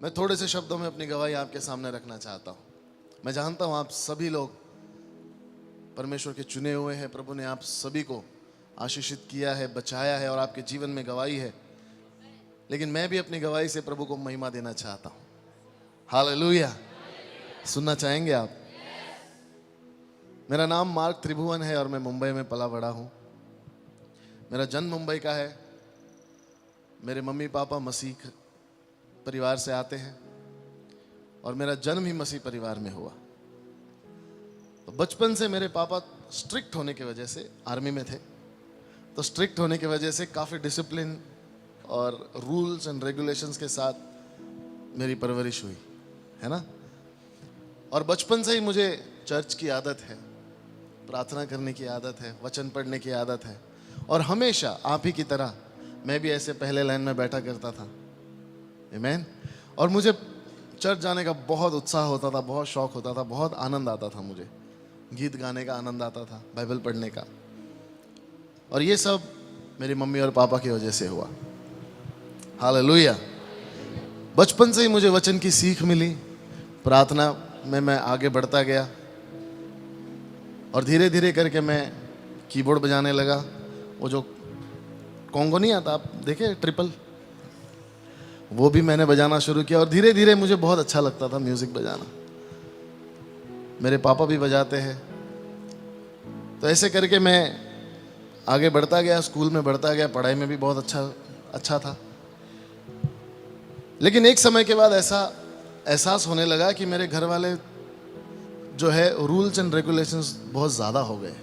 मैं थोड़े से शब्दों में अपनी गवाही आपके सामने रखना चाहता हूँ। मैं जानता हूँ आप सभी लोग परमेश्वर के चुने हुए हैं। प्रभु ने आप सभी को आशीषित किया है, बचाया है और आपके जीवन में गवाही है। लेकिन मैं भी अपनी गवाही से प्रभु को महिमा देना चाहता हूँ। हालेलुया। सुनना चाहेंगे आप? मेरा नाम मार्क त्रिभुवन है और मैं मुंबई में पला बड़ा हूँ। मेरा जन्म मुंबई का है। मेरे मम्मी पापा मसीह परिवार से आते हैं और मेरा जन्म ही मसीह परिवार में हुआ। तो बचपन से मेरे पापा स्ट्रिक्ट होने की वजह से, आर्मी में थे, तो स्ट्रिक्ट होने की वजह से काफ़ी डिसिप्लिन और रूल्स एंड रेगुलेशंस के साथ मेरी परवरिश हुई, है ना। और बचपन से ही मुझे चर्च की आदत है, प्रार्थना करने की आदत है, वचन पढ़ने की आदत है। और हमेशा आप ही की तरह मैं भी ऐसे पहले लाइन में बैठा करता था। आमीन। और मुझे चर्च जाने का बहुत उत्साह होता था, बहुत शौक होता था, बहुत आनंद आता था। मुझे गीत गाने का आनंद आता था, बाइबल पढ़ने का। और ये सब मेरी मम्मी और पापा की वजह से हुआ। हालेलुया। बचपन से ही मुझे वचन की सीख मिली। प्रार्थना में मैं आगे बढ़ता गया और धीरे धीरे करके मैं कीबोर्ड बजाने लगा। वो जो कॉन्गो नहीं आता, आप देखे, ट्रिपल, वो भी मैंने बजाना शुरू किया। और धीरे धीरे मुझे बहुत अच्छा लगता था म्यूजिक बजाना। मेरे पापा भी बजाते हैं। तो ऐसे करके मैं आगे बढ़ता गया, स्कूल में बढ़ता गया, पढ़ाई में भी बहुत अच्छा था। लेकिन एक समय के बाद ऐसा एहसास होने लगा कि मेरे घर वाले जो है रूल्स एंड रेगुलेशंस बहुत ज़्यादा हो गए,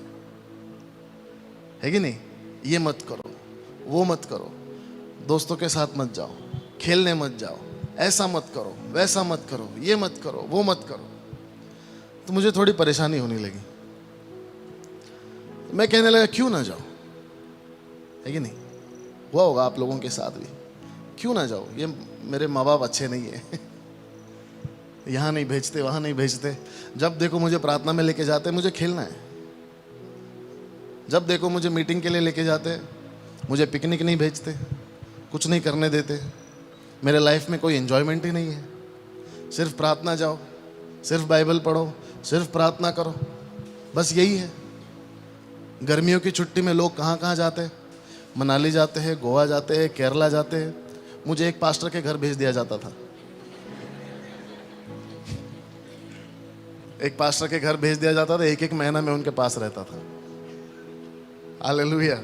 है कि नहीं। ये मत करो, वो मत करो, दोस्तों के साथ मत जाओ, खेलने मत जाओ, ऐसा मत करो, वैसा मत करो, ये मत करो, वो मत करो। तो मुझे थोड़ी परेशानी होने लगी। मैं कहने लगा क्यों ना जाओ, है कि नहीं। हुआ होगा आप लोगों के साथ भी, क्यों ना जाओ, ये मेरे माँ बाप अच्छे नहीं है, यहाँ नहीं भेजते, वहाँ नहीं भेजते। जब देखो मुझे प्रार्थना में लेके जाते, मुझे खेलना है। जब देखो मुझे मीटिंग के लिए लेके जाते, मुझे पिकनिक नहीं भेजते, कुछ नहीं करने देते। मेरे लाइफ में कोई एंजॉयमेंट ही नहीं है। सिर्फ प्रार्थना जाओ, सिर्फ बाइबल पढ़ो, सिर्फ प्रार्थना करो, बस यही है। गर्मियों की छुट्टी में लोग कहाँ कहाँ जाते हैं, मनाली जाते हैं, गोवा जाते हैं, केरला जाते हैं। मुझे एक पास्टर के घर भेज दिया जाता था। एक पास्टर के घर भेज दिया जाता था, एक एक महीना में उनके पास रहता था। हालेलुया।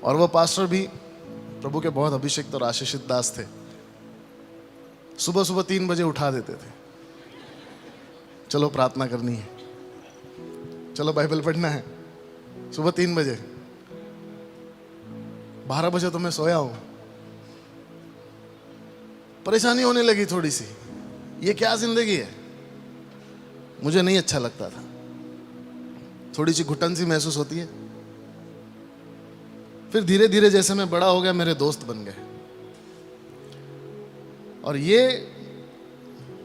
और वो पास्टर भी प्रभु के बहुत अभिषिक्त और आशीषित दास थे। सुबह सुबह 3 बजे उठा देते थे, चलो प्रार्थना करनी है, चलो बाइबल पढ़ना है। सुबह 3 बजे, 12 बजे तो मैं सोया हूं। परेशानी होने लगी थोड़ी सी, ये क्या जिंदगी है, मुझे नहीं अच्छा लगता था। थोड़ी सी घुटन सी महसूस होती है। फिर धीरे धीरे जैसे मैं बड़ा हो गया, मेरे दोस्त बन गए। और ये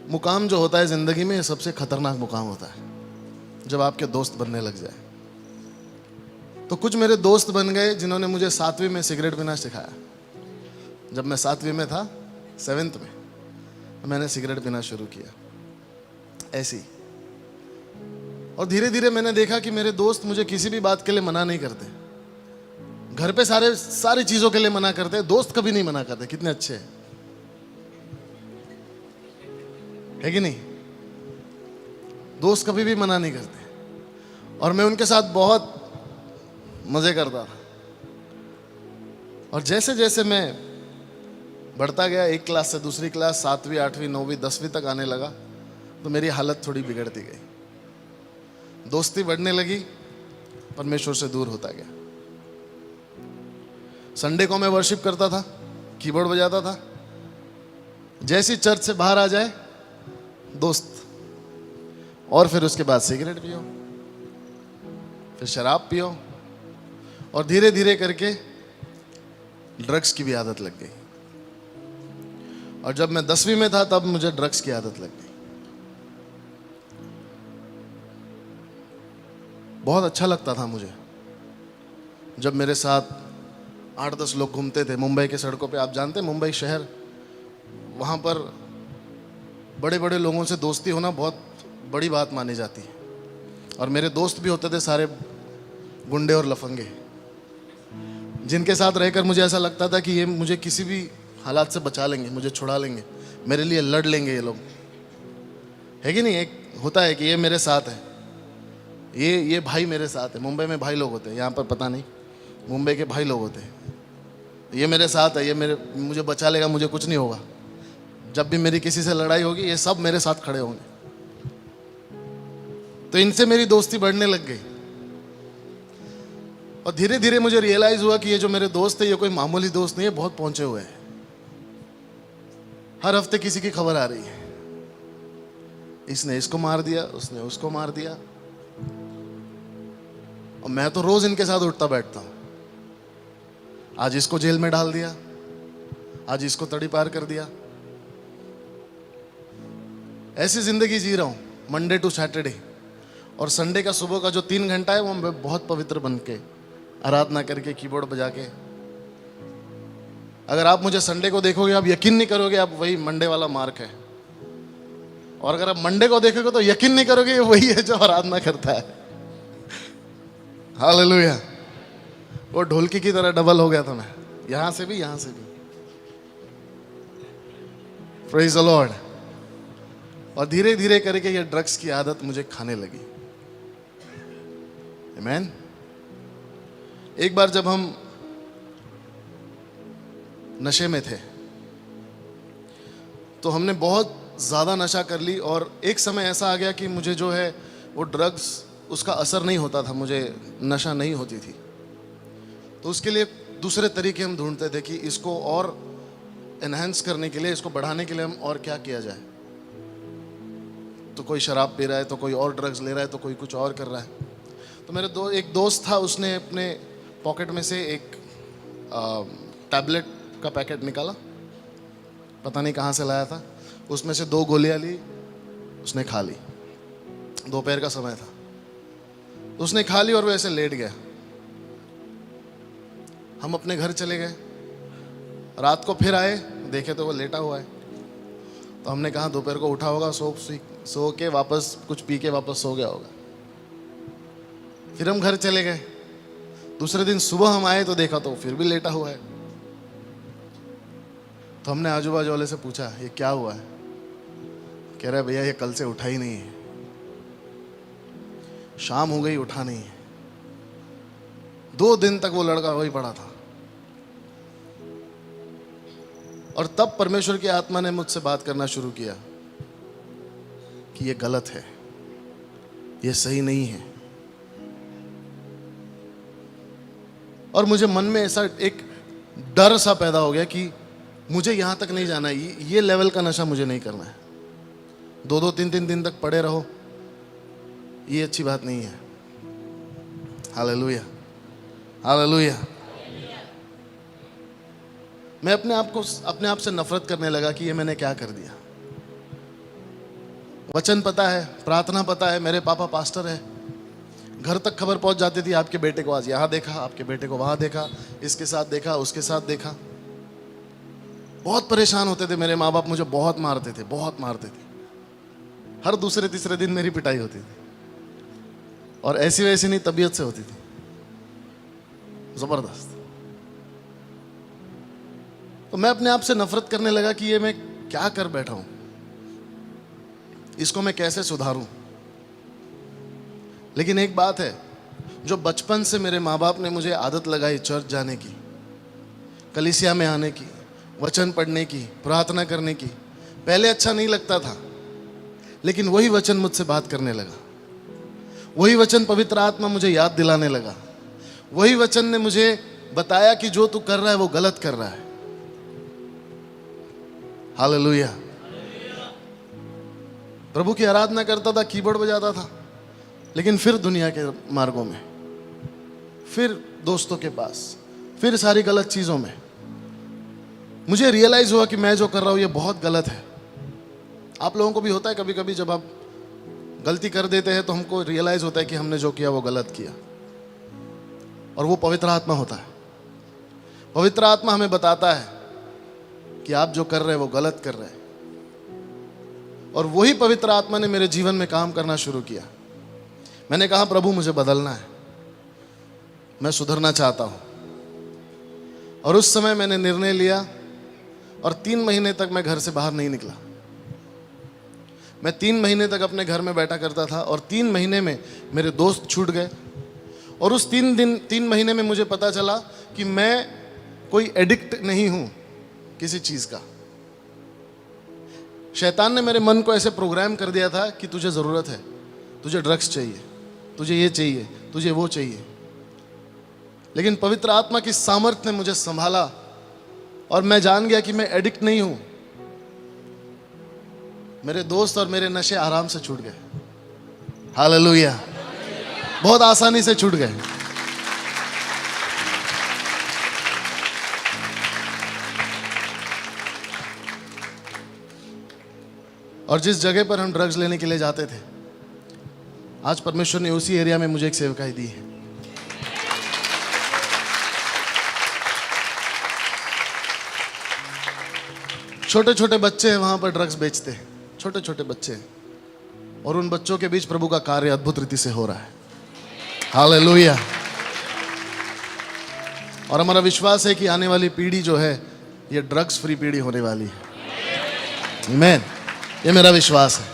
मुकाम जो होता है जिंदगी में, सबसे खतरनाक मुकाम होता है, जब आपके दोस्त बनने लग जाए। तो कुछ मेरे दोस्त बन गए जिन्होंने मुझे 7वीं में सिगरेट पीना सिखाया। जब मैं 7वीं में था, 7th में, मैंने सिगरेट पीना शुरू किया ऐसी। और धीरे धीरे मैंने देखा कि मेरे दोस्त मुझे किसी भी बात के लिए मना नहीं करते। घर पे सारी चीजों के लिए मना करते, दोस्त कभी नहीं मना करते। कितने अच्छे हैं, है कि नहीं। दोस्त कभी भी मना नहीं करते। और मैं उनके साथ बहुत मजे करता था। और जैसे जैसे मैं बढ़ता गया, एक क्लास से दूसरी क्लास, 7वीं 8वीं 9वीं 10वीं तक आने लगा, तो मेरी हालत थोड़ी बिगड़ती गई। दोस्ती बढ़ने लगी, परमेश्वर से दूर होता गया। संडे को मैं वर्शिप करता था, कीबोर्ड बजाता था। जैसी चर्च से बाहर आ जाए, दोस्त, और फिर उसके बाद सिगरेट पियो, फिर शराब पियो, और धीरे धीरे करके ड्रग्स की भी आदत लग गई। और जब मैं 10वीं में था, तब मुझे ड्रग्स की आदत लग गई। बहुत अच्छा लगता था मुझे जब मेरे साथ 8-10 लोग घूमते थे मुंबई के सड़कों पे। आप जानते हैं मुंबई शहर, वहाँ पर बड़े बड़े लोगों से दोस्ती होना बहुत बड़ी बात मानी जाती है, और मेरे दोस्त भी होते थे सारे गुंडे और लफंगे, जिनके साथ रहकर मुझे ऐसा लगता था कि ये मुझे किसी भी हालात से बचा लेंगे, मुझे छुड़ा लेंगे, मेरे लिए लड़ लेंगे ये लोग, है कि नहीं। एक होता है कि ये मेरे साथ है, ये भाई मेरे साथ है। मुंबई में भाई लोग होते हैं, यहाँ पर पता नहीं, मुंबई के भाई लोग होते हैं। ये मेरे साथ है, ये मुझे बचा लेगा, मुझे कुछ नहीं होगा। जब भी मेरी किसी से लड़ाई होगी ये सब मेरे साथ खड़े होंगे। तो इनसे मेरी दोस्ती बढ़ने लग गई, और धीरे धीरे मुझे रियलाइज हुआ कि ये जो मेरे दोस्त है ये कोई मामूली दोस्त नहीं है, बहुत पहुंचे हुए हैं। हर हफ्ते किसी की खबर आ रही है, इसने इसको मार दिया, उसने उसको मार दिया, और मैं तो रोज इनके साथ उठता बैठता हूं। आज इसको जेल में डाल दिया, आज इसको तड़ी पार कर दिया। ऐसी जिंदगी जी रहा हूं मंडे टू सैटरडे, और संडे का सुबह का जो 3 घंटा है वो मैं बहुत पवित्र बन के आराधना करके कीबोर्ड बजा के। अगर आप मुझे संडे को देखोगे आप यकीन नहीं करोगे आप वही मंडे वाला मार्क है, और अगर आप मंडे को देखोगे तो यकीन नहीं करोगे ये वही है जो आराधना करता है। हालेलुया। वो ढोलकी की तरह डबल हो गया था मैं, यहां से भी यहां से भी। Praise the Lord. और धीरे धीरे करके ये ड्रग्स की आदत मुझे खाने लगी। आमीन। एक बार जब हम नशे में थे तो हमने बहुत ज़्यादा नशा कर ली, और एक समय ऐसा आ गया कि मुझे जो है वो ड्रग्स उसका असर नहीं होता था, मुझे नशा नहीं होती थी। तो उसके लिए दूसरे तरीके हम ढूंढते थे कि इसको और एनहेंस करने के लिए, इसको बढ़ाने के लिए हम और क्या किया जाए। तो कोई शराब पी रहा है, तो कोई और ड्रग्स ले रहा है, तो कोई कुछ और कर रहा है। तो मेरे एक दोस्त था, उसने अपने पॉकेट में से एक टैबलेट का पैकेट निकाला, पता नहीं कहाँ से लाया था, उसमें से 2 गोलियां ली, उसने खा ली। दोपहर का समय था, उसने खा ली और वो ऐसे लेट गया। हम अपने घर चले गए, रात को फिर आए, देखे तो वो लेटा हुआ है। तो हमने कहा दोपहर को उठा होगा, सो के वापस कुछ पी के वापस सो गया होगा। फिर हम घर चले गए, दूसरे दिन सुबह हम आए तो देखा तो फिर भी लेटा हुआ है। तो हमने आजू बाजू वाले से पूछा ये क्या हुआ है। कह रहा है भैया ये कल से उठा ही नहीं है, शाम हो गई उठा नहीं है। 2 दिन तक वो लड़का वही पड़ा था। और तब परमेश्वर की आत्मा ने मुझसे बात करना शुरू किया कि ये गलत है, ये सही नहीं है। और मुझे मन में ऐसा एक डर सा पैदा हो गया कि मुझे यहां तक नहीं जाना है, ये लेवल का नशा मुझे नहीं करना है। 2-2, 3-3 दिन तक पड़े रहो, ये अच्छी बात नहीं है। Hallelujah, hallelujah. मैं अपने आप से नफरत करने लगा कि ये मैंने क्या कर दिया। वचन पता है, प्रार्थना पता है, मेरे पापा पास्टर है, घर तक खबर पहुंच जाती थी आपके बेटे को आज यहाँ देखा, आपके बेटे को वहां देखा, इसके साथ देखा, उसके साथ देखा। बहुत परेशान होते थे मेरे माँ बाप, मुझे बहुत मारते थे, बहुत मारते थे। हर दूसरे तीसरे दिन मेरी पिटाई होती थी, और ऐसी वैसी नहीं, तबीयत से होती थी, जबरदस्त। तो मैं अपने आप से नफरत करने लगा कि ये मैं क्या कर बैठा हूं, इसको मैं कैसे सुधारूं। लेकिन एक बात है, जो बचपन से मेरे माँ बाप ने मुझे आदत लगाई चर्च जाने की, कलीसिया में आने की, वचन पढ़ने की, प्रार्थना करने की, पहले अच्छा नहीं लगता था, लेकिन वही वचन मुझसे बात करने लगा। वही वचन पवित्र आत्मा मुझे याद दिलाने लगा। वही वचन ने मुझे बताया कि जो तू कर रहा है वो गलत कर रहा है। हालेलुया। प्रभु की आराधना करता था, कीबोर्ड बजाता था, लेकिन फिर दुनिया के मार्गों में, फिर दोस्तों के पास, फिर सारी गलत चीजों में। मुझे रियलाइज हुआ कि मैं जो कर रहा हूं ये बहुत गलत है। आप लोगों को भी होता है कभी कभी, जब आप गलती कर देते हैं तो हमको रियलाइज होता है कि हमने जो किया वो गलत किया, और वो पवित्र आत्मा होता है। पवित्र आत्मा हमें बताता है कि आप जो कर रहे हैं वो गलत कर रहे हैं। और वही पवित्र आत्मा ने मेरे जीवन में काम करना शुरू किया। मैंने कहा प्रभु मुझे बदलना है, मैं सुधरना चाहता हूँ। और उस समय मैंने निर्णय लिया और 3 महीने तक मैं घर से बाहर नहीं निकला। मैं 3 महीने तक अपने घर में बैठा करता था और 3 महीने में मेरे दोस्त छूट गए। और उस 3 महीने में मुझे पता चला कि मैं कोई एडिक्ट नहीं हूँ किसी चीज़ का। शैतान ने मेरे मन को ऐसे प्रोग्राम कर दिया था कि तुझे ज़रूरत है, तुझे ड्रग्स चाहिए, तुझे ये चाहिए, तुझे वो चाहिए। लेकिन पवित्र आत्मा की सामर्थ्य ने मुझे संभाला और मैं जान गया कि मैं एडिक्ट नहीं हूं। मेरे दोस्त और मेरे नशे आराम से छूट गए। हालेलुया, बहुत आसानी से छूट गए। और जिस जगह पर हम ड्रग्स लेने के लिए जाते थे, आज परमेश्वर ने उसी एरिया में मुझे एक सेवकाई दी है। छोटे छोटे बच्चे हैं वहां पर ड्रग्स बेचते हैं, छोटे छोटे बच्चे हैं, और उन बच्चों के बीच प्रभु का कार्य अद्भुत रीति से हो रहा है। हालेलुया। और हमारा विश्वास है कि आने वाली पीढ़ी जो है ये ड्रग्स फ्री पीढ़ी होने वाली है। आमीन, ये मेरा विश्वास है।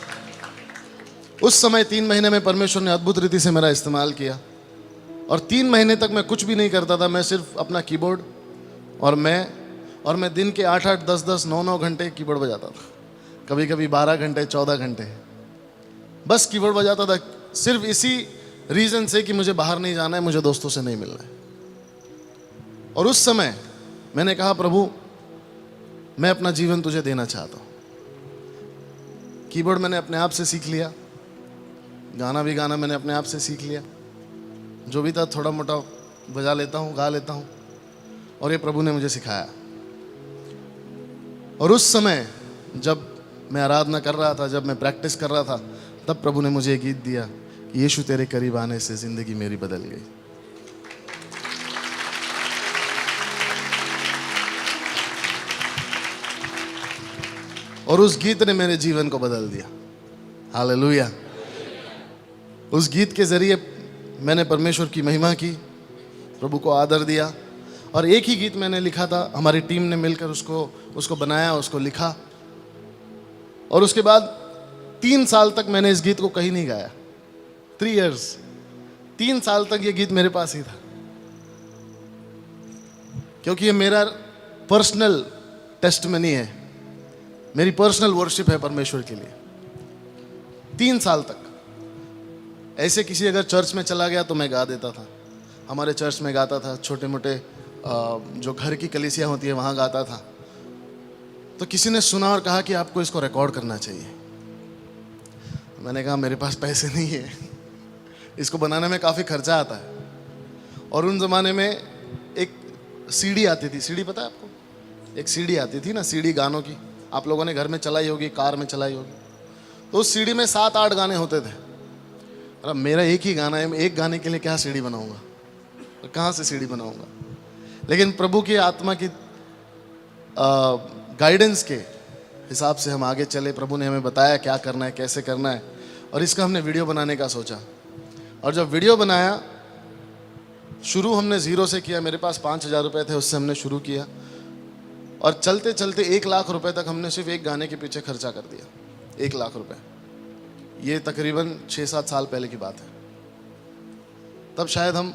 उस समय 3 महीने में परमेश्वर ने अद्भुत रीति से मेरा इस्तेमाल किया और 3 महीने तक मैं कुछ भी नहीं करता था। मैं सिर्फ अपना कीबोर्ड और मैं दिन के 8-8, 10-10, 9-9 घंटे कीबोर्ड बजाता था। कभी कभी 12 घंटे, 14 घंटे बस कीबोर्ड बजाता था, सिर्फ इसी रीजन से कि मुझे बाहर नहीं जाना है, मुझे दोस्तों से नहीं मिलना है। और उस समय मैंने कहा प्रभु मैं अपना जीवन तुझे देना चाहता हूँ। कीबोर्ड मैंने अपने आप से सीख लिया, गाना भी गाना मैंने अपने आप से सीख लिया, जो भी था थोड़ा मोटा बजा लेता हूँ, गा लेता हूँ, और ये प्रभु ने मुझे सिखाया। और उस समय जब मैं आराधना कर रहा था, जब मैं प्रैक्टिस कर रहा था, तब प्रभु ने मुझे एक गीत दिया कि यीशु तेरे करीब आने से जिंदगी मेरी बदल गई। और उस गीत ने मेरे जीवन को बदल दिया। हालेलुया। उस गीत के जरिए मैंने परमेश्वर की महिमा की, प्रभु को आदर दिया। और एक ही गीत मैंने लिखा था, हमारी टीम ने मिलकर उसको बनाया, उसको लिखा। और उसके बाद 3 साल तक मैंने इस गीत को कहीं नहीं गाया। 3 years, 3 साल तक ये गीत मेरे पास ही था, क्योंकि ये मेरा पर्सनल टेस्टमनी है, मेरी पर्सनल वर्शिप है परमेश्वर के लिए। 3 साल तक ऐसे किसी अगर चर्च में चला गया तो मैं गा देता था। हमारे चर्च में गाता था, छोटे मोटे जो घर की कलीसियाँ होती है वहाँ गाता था। तो किसी ने सुना और कहा कि आपको इसको रिकॉर्ड करना चाहिए। मैंने कहा मेरे पास पैसे नहीं है, इसको बनाने में काफ़ी खर्चा आता है। और उन ज़माने में एक सीडी आती थी, सीडी पता है आपको? एक सीडी आती थी ना, सीडी गानों की, आप लोगों ने घर में चलाई होगी, कार में चलाई होगी। तो उस सीडी में 7-8 गाने होते थे। अरे मेरा एक ही गाना है, मैं एक गाने के लिए क्या सीडी बनाऊंगा, और कहाँ से सीडी बनाऊंगा? लेकिन प्रभु की आत्मा की गाइडेंस के हिसाब से हम आगे चले। प्रभु ने हमें बताया क्या करना है, कैसे करना है, और इसका हमने वीडियो बनाने का सोचा। और जब वीडियो बनाया, शुरू हमने 0 से किया। मेरे पास 5,000 रुपये थे, उससे हमने शुरू किया। और चलते चलते 1 लाख रुपए तक हमने सिर्फ एक गाने के पीछे खर्चा कर दिया। 1 लाख रुपए, ये तकरीबन 6-7 साल पहले की बात है। तब शायद हम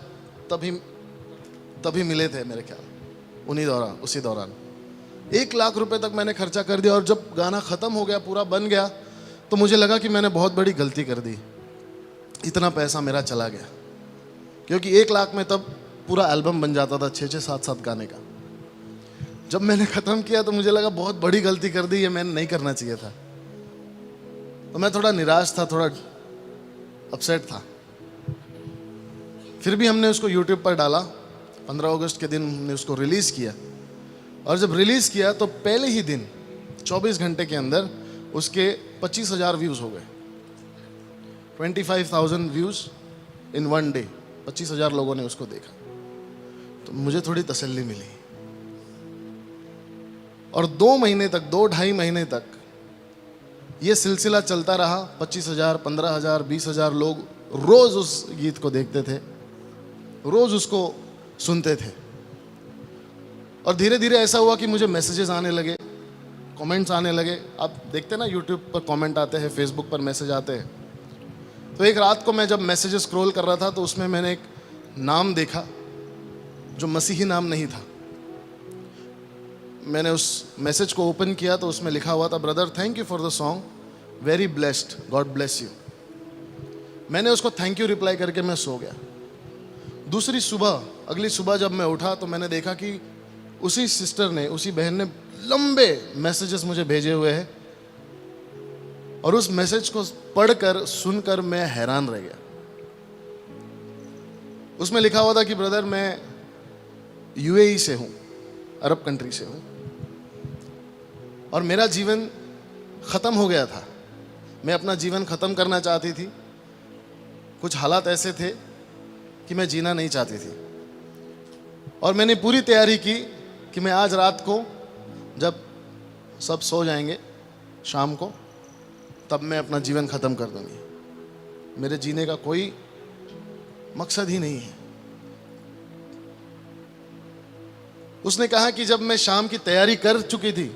तभी मिले थे मेरे ख्याल, उसी दौरान 1 लाख रुपए तक मैंने खर्चा कर दिया। और जब गाना ख़त्म हो गया, पूरा बन गया, तो मुझे लगा कि मैंने बहुत बड़ी गलती कर दी, इतना पैसा मेरा चला गया। क्योंकि 1 लाख में तब पूरा एल्बम बन जाता था 6-6, 7-7 गाने का। जब मैंने ख़त्म किया तो मुझे लगा बहुत बड़ी गलती कर दी, ये मैंने नहीं करना चाहिए था। तो मैं थोड़ा निराश था, थोड़ा अपसेट था। फिर भी हमने उसको यूट्यूब पर डाला। 15 अगस्त के दिन हमने उसको रिलीज़ किया। और जब रिलीज़ किया तो पहले ही दिन 24 घंटे के अंदर उसके 25,000 व्यूज़ हो गए। 25,000 व्यूज़ इन 1 डे। 25,000 लोगों ने उसको देखा। तो मुझे थोड़ी तसल्ली मिली। और 2 महीने तक, 2-2.5 महीने तक ये सिलसिला चलता रहा। 25,000, 15,000, 20,000 लोग रोज़ उस गीत को देखते थे, रोज़ उसको सुनते थे। और धीरे धीरे ऐसा हुआ कि मुझे मैसेजेस आने लगे, कमेंट्स आने लगे। आप देखते ना यूट्यूब पर कमेंट आते हैं, फेसबुक पर मैसेज आते हैं। तो एक रात को मैं जब मैसेजेस स्क्रॉल कर रहा था तो उसमें मैंने एक नाम देखा जो मसीही नाम नहीं था। मैंने उस मैसेज को ओपन किया तो उसमें लिखा हुआ था, brother thank you for the song, very blessed, God bless you. मैंने उसको थैंक यू रिप्लाई करके मैं सो गया। दूसरी सुबह, अगली सुबह जब मैं उठा तो मैंने देखा कि उसी सिस्टर ने, उसी बहन ने लंबे मैसेजेस मुझे भेजे हुए हैं। और उस मैसेज को पढ़कर, सुनकर मैं हैरान रह गया। उसमें लिखा हुआ था कि ब्रदर मैं यूएई से हूं, अरब कंट्री से हूं, और मेरा जीवन खत्म हो गया था। मैं अपना जीवन खत्म करना चाहती थी। कुछ हालात ऐसे थे कि मैं जीना नहीं चाहती थी। और मैंने पूरी तैयारी की कि मैं आज रात को जब सब सो जाएंगे, शाम को, तब मैं अपना जीवन खत्म कर दूंगी। मेरे जीने का कोई मकसद ही नहीं है। उसने कहा कि जब मैं शाम की तैयारी कर चुकी थी,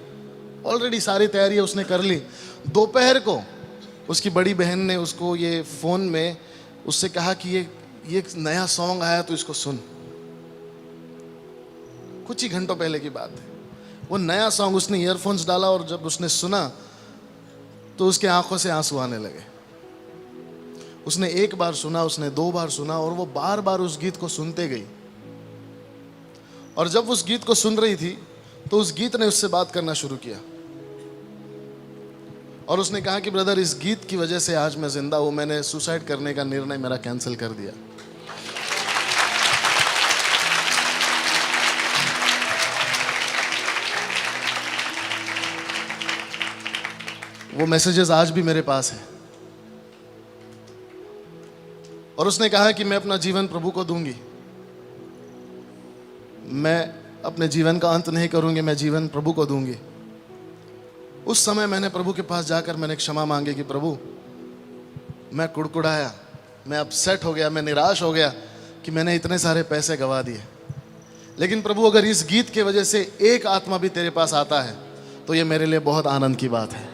ऑलरेडी सारी तैयारी उसने कर ली, दोपहर को उसकी बड़ी बहन ने उसको ये फ़ोन में उससे कहा कि ये नया सॉन्ग आया तो इसको सुन। कुछ ही घंटों पहले की बात है। वो नया सॉन्ग उसने ईयरफोन्स डाला और जब उसने सुना तो उसके आंखों से आंसू आने लगे। उसने एक बार सुना, उसने 2 बार सुना, और वो बार बार उस गीत को सुनते गई। और जब उस गीत को सुन रही थी तो उस गीत ने उससे बात करना शुरू किया। और उसने कहा कि ब्रदर इस गीत की वजह से आज मैं जिंदा हूं। मैंने सुसाइड करने का निर्णय मेरा कैंसिल कर दिया। वो मैसेजेस आज भी मेरे पास है। और उसने कहा कि मैं अपना जीवन प्रभु को दूंगी। मैं अपने जीवन का अंत नहीं करूंगी, मैं जीवन प्रभु को दूंगी। उस समय मैंने प्रभु के पास जाकर मैंने क्षमा मांगी कि प्रभु मैं कुड़कुड़ाया, मैं अपसेट हो गया, मैं निराश हो गया कि मैंने इतने सारे पैसे गंवा दिए। लेकिन प्रभु अगर इस गीत की वजह से एक आत्मा भी तेरे पास आता है तो ये मेरे लिए बहुत आनंद की बात है।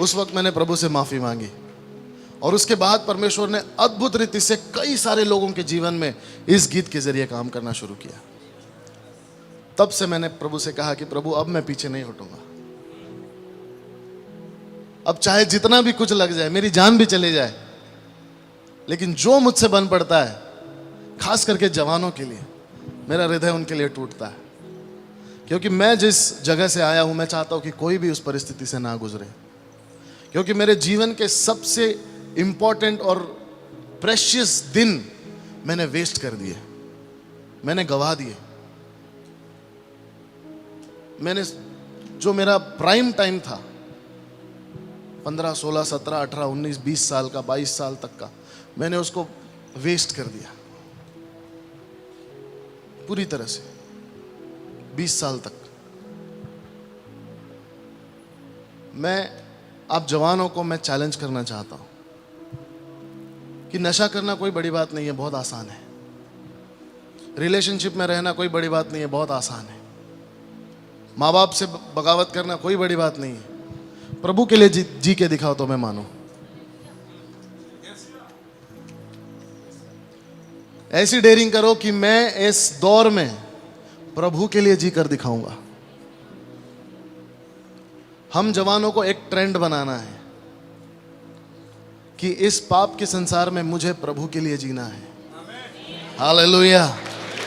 उस वक्त मैंने प्रभु से माफी मांगी और उसके बाद परमेश्वर ने अद्भुत रीति से कई सारे लोगों के जीवन में इस गीत के जरिए काम करना शुरू किया। तब से मैंने प्रभु से कहा कि प्रभु अब मैं पीछे नहीं हटूंगा। अब चाहे जितना भी कुछ लग जाए, मेरी जान भी चली जाए, लेकिन जो मुझसे बन पड़ता है, खास करके जवानों के लिए, मेरा हृदय उनके लिए टूटता है। क्योंकि मैं जिस जगह से आया हूं, मैं चाहता हूं कि कोई भी उस परिस्थिति से ना गुजरे। क्योंकि मेरे जीवन के सबसे इंपॉर्टेंट और प्रेशियस दिन मैंने वेस्ट कर दिए, मैंने गवा दिए। मैंने जो मेरा प्राइम टाइम था, 15, 16, 17, 18, 19, 20 साल का, 22 साल तक का, मैंने उसको वेस्ट कर दिया पूरी तरह से। 20 साल तक आप जवानों को मैं चैलेंज करना चाहता हूं कि नशा करना कोई बड़ी बात नहीं है, बहुत आसान है। रिलेशनशिप में रहना कोई बड़ी बात नहीं है, बहुत आसान है। माँ बाप से बगावत करना कोई बड़ी बात नहीं है। प्रभु के लिए जी के दिखाओ तो मैं मानूं। ऐसी डेयरिंग करो कि मैं इस दौर में प्रभु के लिए जी कर दिखाऊंगा। हम जवानों को एक ट्रेंड बनाना है कि इस पाप के संसार में मुझे प्रभु के लिए जीना है। Hallelujah,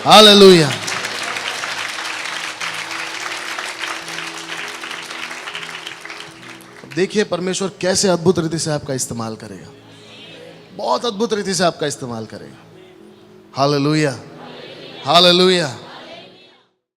hallelujah. देखिए परमेश्वर कैसे अद्भुत रीति से आपका इस्तेमाल करेगा, बहुत अद्भुत रीति से आपका इस्तेमाल करेगा। Hallelujah, hallelujah.